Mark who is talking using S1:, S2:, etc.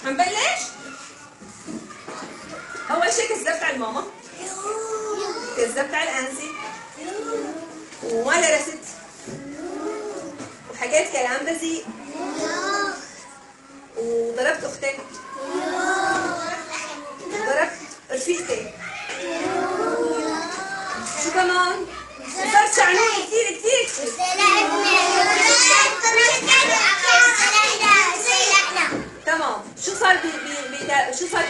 S1: هنبلش. اول شيء كذبت على الماما، كذبت على الانسي، وما درست، وحكيت كلام بذيء، وضربت اختك، وضربت رفيقتك. شو كمان؟ صرت شعنون كثير كثير. تمام. شو صار شو صار